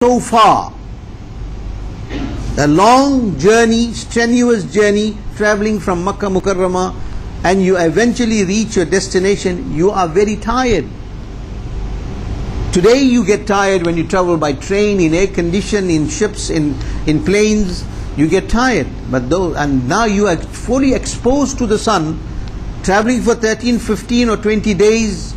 so far, a long journey, strenuous journey, traveling from Makkah Mukarramah, and you eventually reach your destination, you are very tired. Today you get tired when you travel by train, in air condition, in ships, in planes, you get tired. But though, and now you are fully exposed to the sun, traveling for 13, 15 or 20 days,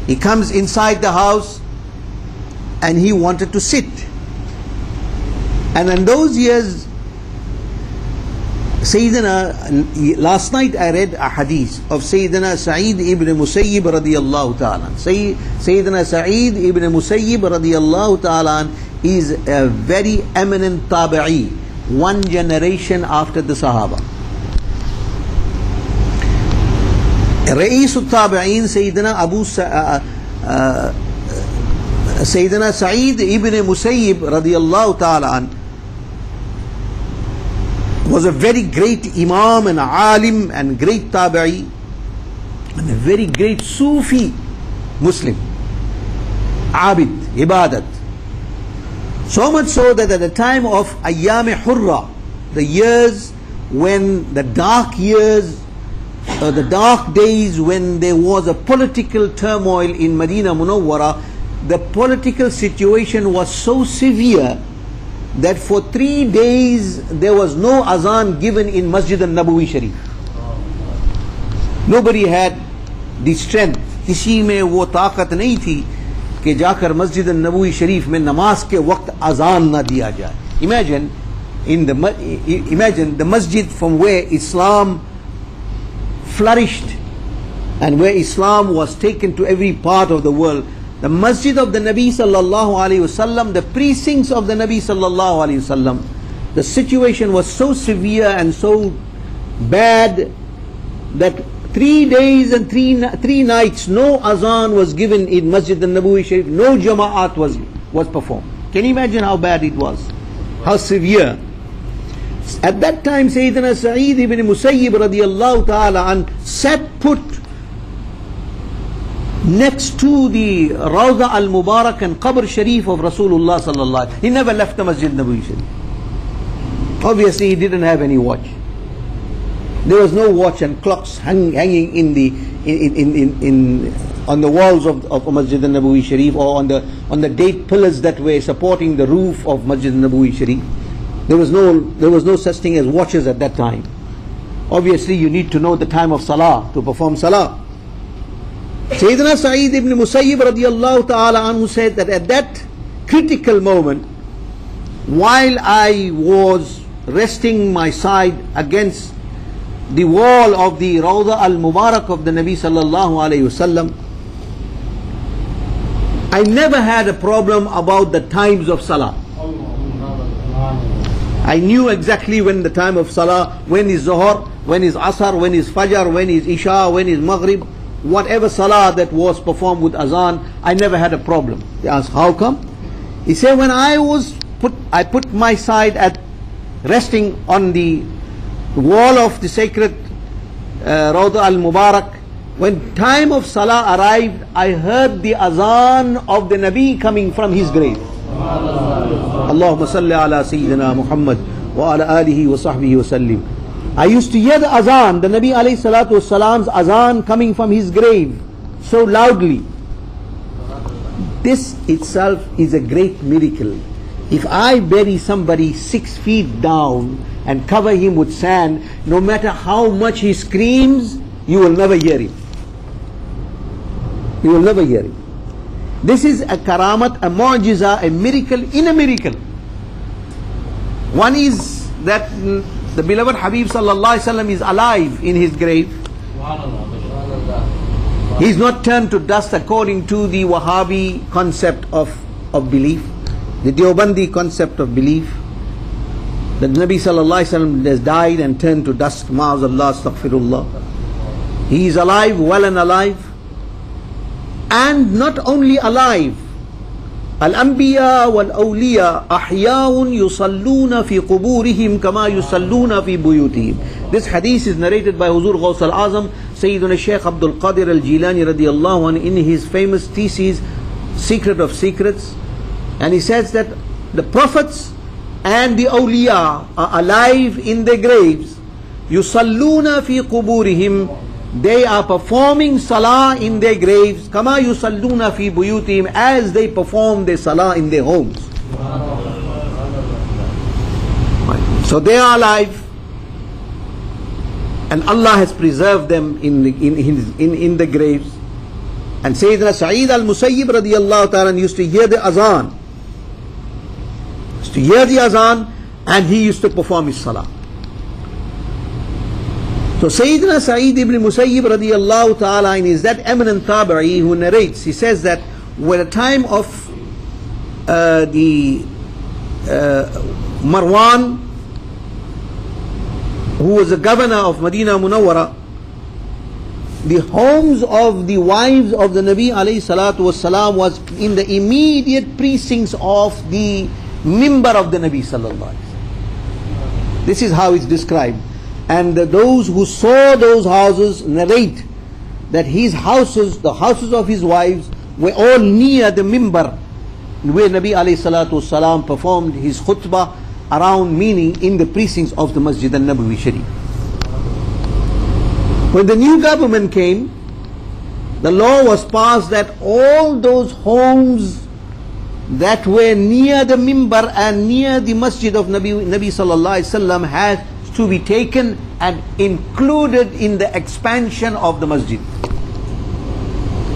he comes inside the house and he wanted to sit. And in those years, Sayyidina, last night I read a hadith of Sayyidina Sa'id ibn Musayyib radiyallahu ta'ala. Sayyidina Sa'id ibn Musayyib radiyallahu ta'ala is a very eminent tabi'i, one generation after the Sahaba. Ra'is al-Tabi'in Sayyidina Sa'id ibn Musayyib radiyallahu ta'ala was a very great Imam and Alim and great Tabi'i and a very great Sufi Muslim, Abid, Ibadat. So much so that at the time of Ayyam-e Hurra, the years when the dark years, the dark days when there was a political turmoil in Medina Munawwara, the political situation was so severe that for 3 days there was no azan given in Masjid al-Nabawi Sharif. Nobody had the strength, किसी में वो ताकत नहीं थी कि जाकर Masjid al-Nabawi Sharif में नमाज के वक्त azan ना दिया जाए. Imagine the masjid from where Islam flourished and where Islam was taken to every part of the world. The masjid of the Nabi sallallahu alayhi wasallam, the precincts of the Nabi sallallahu alayhi wasallam, the situation was so severe and so bad that 3 days and three nights no azan was given in Masjid al-Nabawi Sharif, no jama'at was performed. Can you imagine how bad it was? How severe? At that time Sayyidina Sa'id ibn Musayyib radiyallahu ta'ala an sat put next to the Rawza al-Mubarak and Qabr Sharif of Rasulullah sallallahu alaihi wasallam. He never left the Masjid Nabawi Sharif. Obviously he didn't have any watch. There was no watch and clocks hanging on the walls of Masjid Nabawi Sharif or on the date pillars that were supporting the roof of Masjid Nabawi Sharif. There was no such thing as watches at that time. Obviously you need to know the time of Salah to perform Salah. Sayyidina Sa'id ibn Musayyib radiyallahu ta'ala anhu said that at that critical moment, while I was resting my side against the wall of the Rawda al-Mubarak of the Nabi sallallahu alayhi wasallam, I never had a problem about the times of Salah. I knew exactly when the time of Salah, when is Zuhr, when is Asr, when is Fajr, when is Isha, when is Maghrib. Whatever Salah that was performed with Azan, I never had a problem. They asked, how come? He said, when I put my side at resting on the wall of the sacred Rawda al-Mubarak, when time of Salah arrived, I heard the Azan of the Nabi coming from his grave. Allahumma salli ala Sayyidina Muhammad wa ala alihi wa sahbihi wa sallim. I used to hear the Azan, the Nabi alayhi salatu wasalam's Azan coming from his grave so loudly. This itself is a great miracle. If I bury somebody 6 feet down and cover him with sand, no matter how much he screams, you will never hear him. You will never hear him. This is a karamat, a mu'jiza, a miracle in a miracle. One is that the beloved Habib sallallahu alaihi wasallam is alive in his grave. He is not turned to dust according to the Wahhabi concept of belief, the Deobandi concept of belief. That Nabi sallallahu alaihi wasallam has died and turned to dust. Ma'azallah, astaghfirullah. He is alive, well and alive. And not only alive, Al-Anbiya wal-Awliya ahya'un yusalluna fi quburihim kama yusalluna fi buyutihim. This hadith is narrated by Huzur Ghousul-Azam, Sayyiduna Shaykh Abdul Qadir al-Jilani radiyallahu anhu in his famous thesis, Secret of Secrets. And he says that the prophets and the awliya are alive in their graves. Yusalluna fi quburihim. They are performing salah in their graves. Kama yusalluna fi buyutihim, as they perform their salah in their homes. So they are alive, and Allah has preserved them in the graves. And Sayyidina Sa'id al-Musayyib radiyallahu ta'ala used to hear the azan. And he used to perform his salah. So Sayyidina Sa'id ibn Musayyib radiyallahu ta'ala is that eminent tabi'i who narrates. He says that when the time of Marwan, who was the governor of Medina Munawwara, the homes of the wives of the Nabi alayhi salatu wasalam was in the immediate precincts of the mimbar of the Nabi sallallahu alayhi wasallam. This is how it's described. And those who saw those houses narrate that his houses, the houses of his wives, were all near the mimbar where Nabi alayhi salatu wasalam performed his khutbah around, meaning in the precincts of the Masjid al-Nabawi Sharif. When the new government came, the law was passed that all those homes that were near the mimbar and near the Masjid of Nabi sallallahu alaihi wasallam had to be taken and included in the expansion of the Masjid.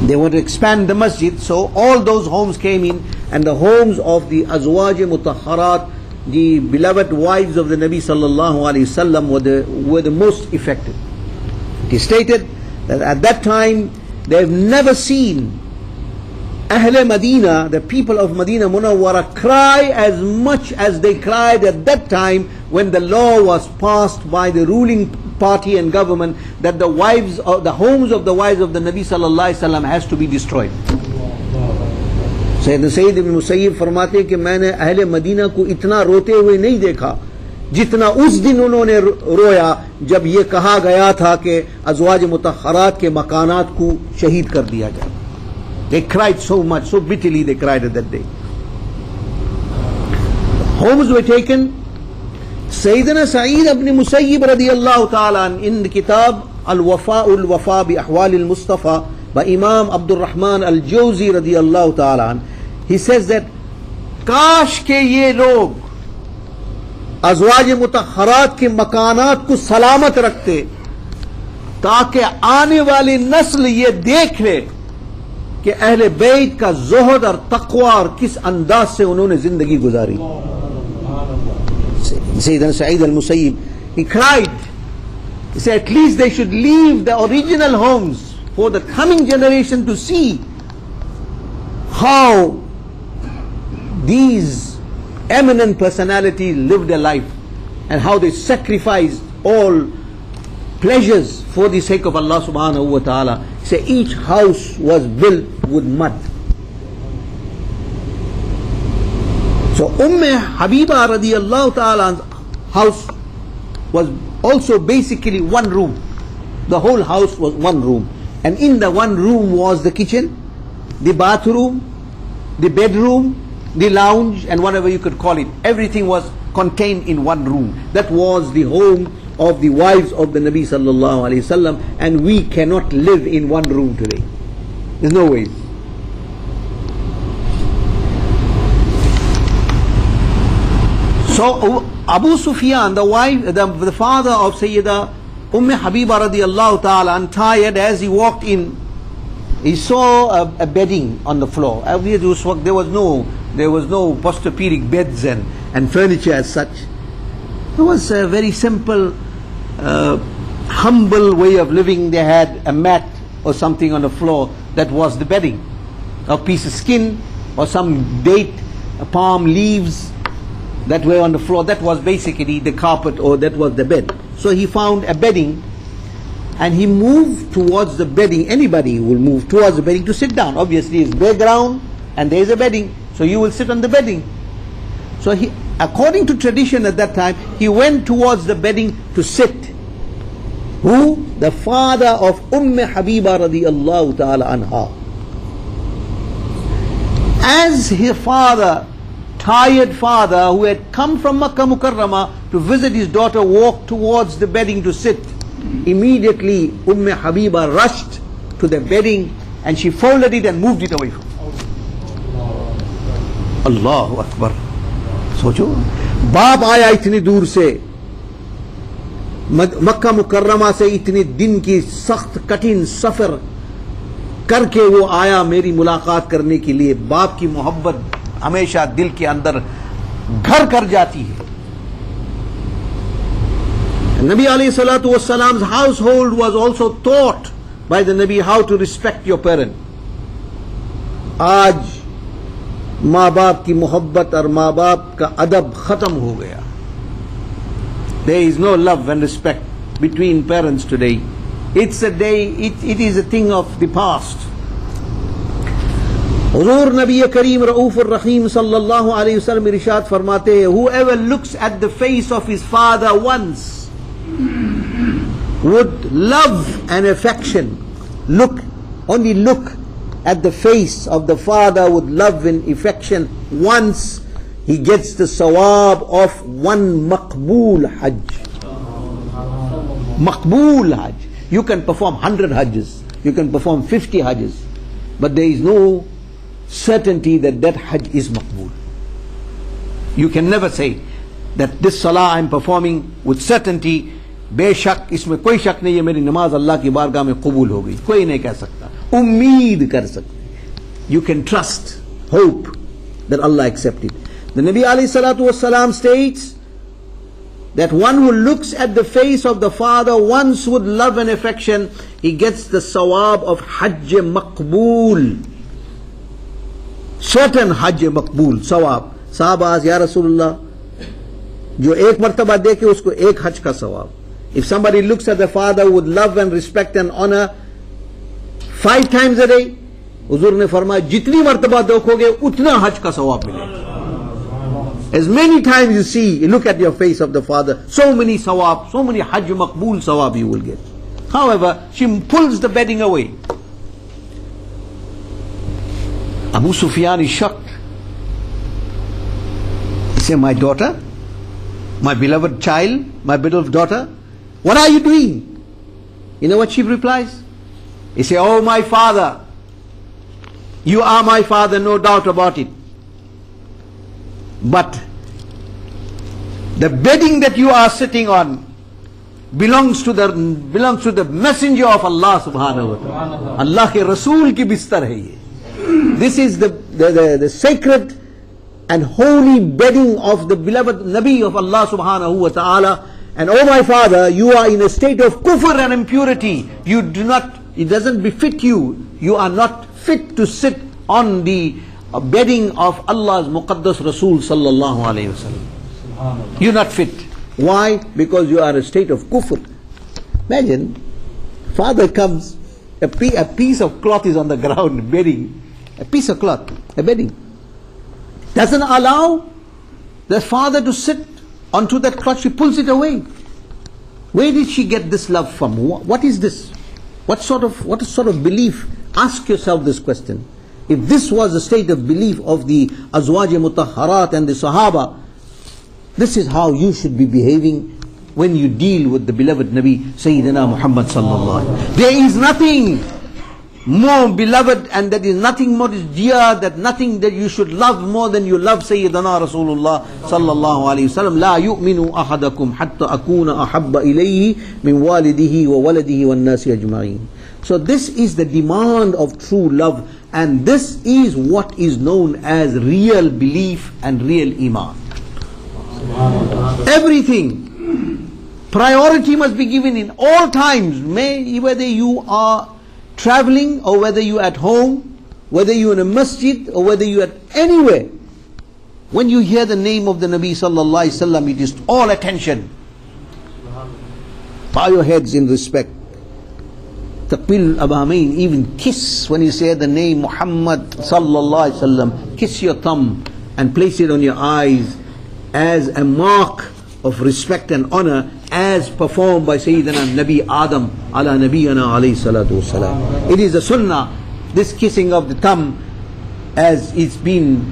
They want to expand the Masjid, so all those homes came in, and the homes of the Azwaj Mutahharat, the beloved wives of the Nabi sallallahu alaihi wasallam, were the most affected. He stated that at that time they have never seen Ahle Medina, the people of Medina Munawwara, cry as much as they cried at that time when the law was passed by the ruling party and government that the wives of the homes of the wives of the Nabi sallallahu alaihi wasallam has to be destroyed. Sayyid ibn Musayyib फरमाते कि मैंने अहले Medina को इतना रोते हुए नहीं देखा जितना उस दिन उन्होंने रोया जब ये कहा गया था कि अज़वाज मुतahharat के मकानात को शहीद कर दिया जाए. They cried so much, so bitterly they cried at that day. Homes were taken. Sayyidina Sa'id ibn Musayyib radiyallahu ta'ala in the kitab Al-Wafa bi Ahwal al-Mustapha by Imam Abdul Rahman al-Jawzi radiyallahu ta'ala, he says that काश के ये लोग अज़वाज मुतahharat के मकानात को सलामत रखते ताकि आने वाली नस्ल ये देख ले कि अहले बैत का ज़ुहद और तक़वा और किस अंदाज से उन्होंने जिंदगी गुजारी. Sayyidina Sa'id al-Musayyib, he cried. He said at least they should leave the original homes for the coming generation to see how these eminent personalities lived their life and how they sacrificed all pleasures for the sake of Allah subhanahu wa ta'ala. He said each house was built with mud. So Habiba radiyallahu ta'ala's house was also basically one room. The whole house was one room, and in the one room was the kitchen, the bathroom, the bedroom, the lounge, and whatever you could call it. Everything was contained in one room. That was the home of the wives of the Nabi sallallahu alaihi wasallam, and we cannot live in one room today. There's no way. So Abu Sufyan, the father of Sayyida Habiba radiyallahu ta'ala, tired as he walked in, he saw a bedding on the floor. There was no posturpedic beds and furniture as such. It was a very simple, humble way of living. They had a mat or something on the floor. That was the bedding. A piece of skin or some date, palm leaves that were on the floor. That was basically the carpet, or that was the bed. So he found a bedding and he moved towards the bedding. Anybody will move towards the bedding to sit down. Obviously it's bare ground and there is a bedding, so you will sit on the bedding. So he, according to tradition at that time, he went towards the bedding to sit. Who? The father of Habiba radiyallahu ta'ala anha. As his father tired father who had come from Makkah Mukarramah to visit his daughter walked towards the bedding to sit. Immediately Habiba rushed to the bedding and she folded it and moved it away from him. Allahu Akbar. सोचो, बाप आया इतनी दूर से, मक्का मुकर्रमा से इतने दिन की सख्त कठिन सफर करके वो आया मेरी मुलाकात करने के लिए. बाप की मोहब्बत हमेशा दिल के अंदर घर कर जाती है. Nabi alayhi salatu wassalam's household was also taught by the Nabi how to respect your parent. आज माँ बाप की मोहब्बत और माँ बाप का अदब खत्म हो गया. There is no love and respect between parents today. It's a day, it is a thing of the past. हुजूर नबी करीम रऊफ़ुर रहीम सल्लल्लाहु अलैहि वसल्लम इरशाद फरमाते हैं, whoever looks at the face of his father once would love and affection, only look at the face of the father with love and affection once, he gets the sawab of one maqbool hajj. Maqbool hajj. You can perform 100 hajjs, you can perform 50 hajjs, but there is no certainty that that hajj is maqbool. You can never say that this salah I am performing with certainty, बेशक इसमें कोई शक नहीं है मेरी नमाज अल्लाह की बारगाह में कबूल हो गई. कोई नहीं कह सकता, उम्मीद कर सकते. You can trust, hope that Allah accepted. The Nabi alayhi salatu wassalam states that one who looks at the face of the father once with love and affection, he gets the sawab of hajj maqbool. Certain hajj maqbool, sawab. Sahabas, Ya Rasulullah, जो एक मर्तबा देखे उसको एक हज का सवाब. If somebody looks at the father with love and respect and honor 5 times a day, हुजूर ने फरमाया जितनी मर्तबा देखोगे उतना हज का सवाब मिलेगा. As many times you see, you look at your face of the father, so many sawab, so many hajj maqbool sawab you will get. However, she pulls the bedding away. Abu Sufyan is shocked. He said, my daughter, my beloved child, my beloved daughter, what are you doing? You know what she replies? He said, oh my father, you are my father, no doubt about it. But the bedding that you are sitting on belongs to the messenger of Allah subhanahu wa ta'ala. Allah ke Rasool ki bistar hai ye. This is the sacred and holy bedding of the beloved Nabi of Allah subhanahu wa ta'ala. And oh my father, you are in a state of kufr and impurity. You do not, it doesn't befit you. You are not fit to sit on the bedding of Allah's Muqaddas Rasul sallallahu alayhi wa sallam. You're not fit. Why? Because you are in a state of kufr. Imagine, father comes, a piece of cloth is on the ground, bedding. A piece of cloth, a bedding. Doesn't allow the father to sit onto that cloth, she pulls it away. Where did she get this love from? What is this? What sort of belief? Ask yourself this question. If this was the state of belief of the Azwaj Mutahharat and the Sahaba, this is how you should be behaving when you deal with the beloved Nabi Sayyidina Muhammad sallallahu alaihi wasallam. There is nothing more beloved and that is nothing more dear, that nothing that you should love more than you love Sayyidina Rasulullah sallallahu alaihi wasallam. La yu'minu ahadakum hatta akuna ahabba ilayhi min walidihi wa waladihi wan nasi ajma'in. So this is the demand of true love, and this is what is known as real belief and real iman. Everything, priority must be given in all times, whether you are traveling or whether you are at home, whether you are in a masjid or whether you are anywhere. When you hear the name of the Nabi sallallahu alaihi wasallam, it is all attention. Bow your heads in respect. Taqbil abamain, even kiss when you say the name Muhammad sallallahu alaihi wasallam. Kiss your thumb and place it on your eyes as a mark of respect and honor, as performed by Sayyidina Nabi Adam ala Nabiyana alayhi salatu wasalam. It is a sunnah, this kissing of the thumb, as it's been